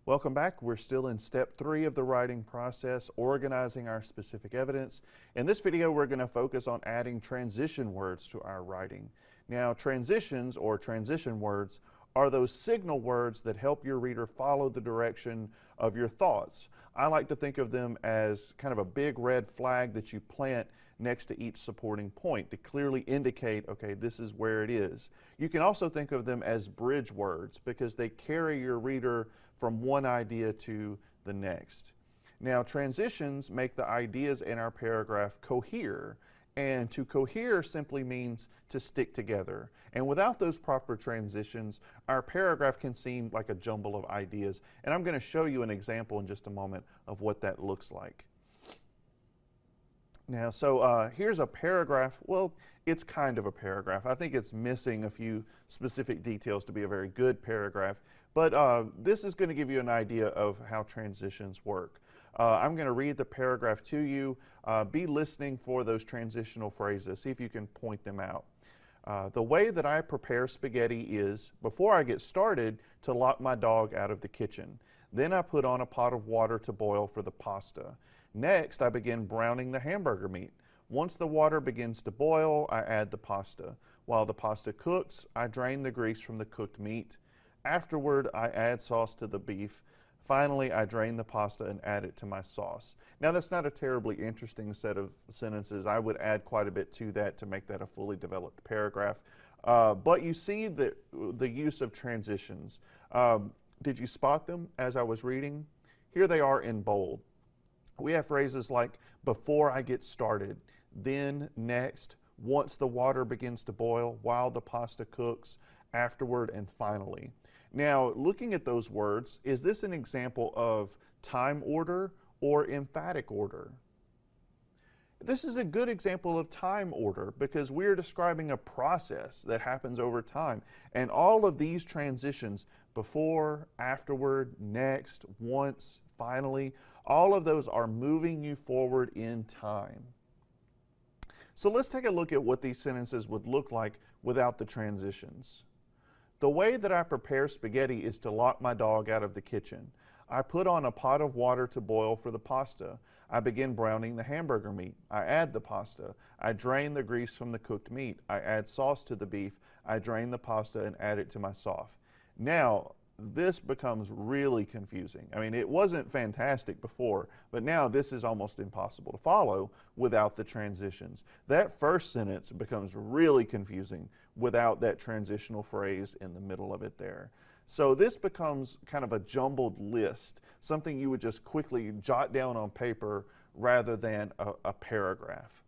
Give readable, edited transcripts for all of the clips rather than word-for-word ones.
Welcome back. We're still in step 3 of the writing process, organizing our specific evidence. In this video, we're going to focus on adding transition words to our writing. Now, transitions or transition words are those signal words that help your reader follow the direction of your thoughts. I like to think of them as kind of a big red flag that you plant next to each supporting point to clearly indicate, okay, this is where it is. You can also think of them as bridge words because they carry your reader from one idea to the next. Now, transitions make the ideas in our paragraph cohere, and to cohere simply means to stick together. And without those proper transitions, our paragraph can seem like a jumble of ideas. And I'm going to show you an example in just a moment of what that looks like. Now, so here's a paragraph. Well, it's kind of a paragraph. I think it's missing a few specific details to be a very good paragraph. But this is going to give you an idea of how transitions work. I'm going to read the paragraph to you. Be listening for those transitional phrases. See if you can point them out. The way that I prepare spaghetti is, before I get started, to lock my dog out of the kitchen. Then I put on a pot of water to boil for the pasta. Next, I begin browning the hamburger meat. Once the water begins to boil, I add the pasta. While the pasta cooks, I drain the grease from the cooked meat. Afterward, I add sauce to the beef. Finally, I drain the pasta and add it to my sauce. Now, that's not a terribly interesting set of sentences. I would add quite a bit to that to make that a fully developed paragraph. But you see the use of transitions. Did you spot them as I was reading? Here they are in bold. We have phrases like, before I get started, then, next, once the water begins to boil, while the pasta cooks, afterward, and finally. Now, looking at those words, is this an example of time order or emphatic order? This is a good example of time order because we're describing a process that happens over time. And all of these transitions, before, afterward, next, once, finally, all of those are moving you forward in time. So let's take a look at what these sentences would look like without the transitions. The way that I prepare spaghetti is to lock my dog out of the kitchen. I put on a pot of water to boil for the pasta. I begin browning the hamburger meat. I add the pasta. I drain the grease from the cooked meat. I add sauce to the beef. I drain the pasta and add it to my sauce. Now, this becomes really confusing. I mean, it wasn't fantastic before, but now this is almost impossible to follow without the transitions. That first sentence becomes really confusing without that transitional phrase in the middle of it there. So this becomes kind of a jumbled list, something you would just quickly jot down on paper rather than a paragraph.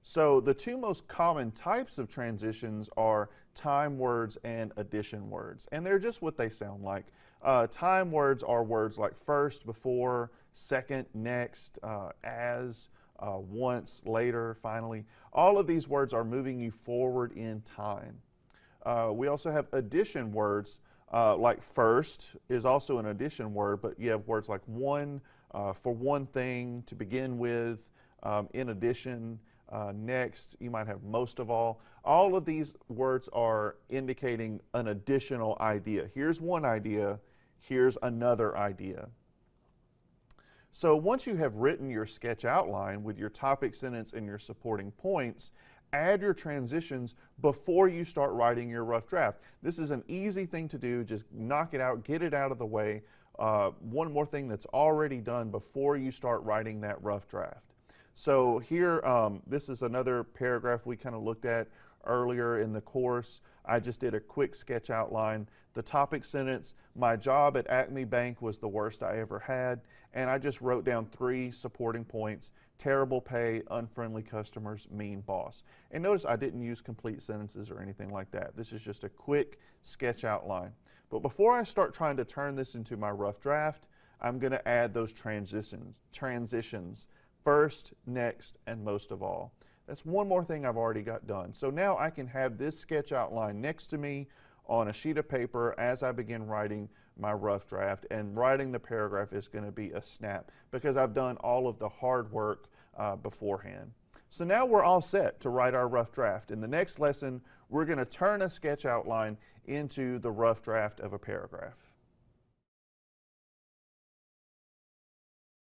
So the two most common types of transitions are time words and addition words, and they're just what they sound like. Time words are words like first, before, second, next, as, once, later, finally. All of these words are moving you forward in time. We also have addition words, like first is also an addition word, but you have words like one, for one thing, to begin with, in addition, next, you might have most of all. All of these words are indicating an additional idea. Here's one idea, here's another idea. So once you have written your sketch outline with your topic sentence and your supporting points, add your transitions before you start writing your rough draft. This is an easy thing to do. Just knock it out, get it out of the way. One more thing that's already done before you start writing that rough draft. So here, this is another paragraph we kind of looked at earlier in the course. I just did a quick sketch outline. The topic sentence, my job at Acme Bank was the worst I ever had. And I just wrote down 3 supporting points: terrible pay, unfriendly customers, mean boss. And notice I didn't use complete sentences or anything like that. This is just a quick sketch outline. But before I start trying to turn this into my rough draft, I'm going to add those transitions. First, next, and most of all. That's one more thing I've already got done. So now I can have this sketch outline next to me on a sheet of paper as I begin writing my rough draft, and writing the paragraph is going to be a snap because I've done all of the hard work beforehand. So now we're all set to write our rough draft. In the next lesson, we're going to turn a sketch outline into the rough draft of a paragraph.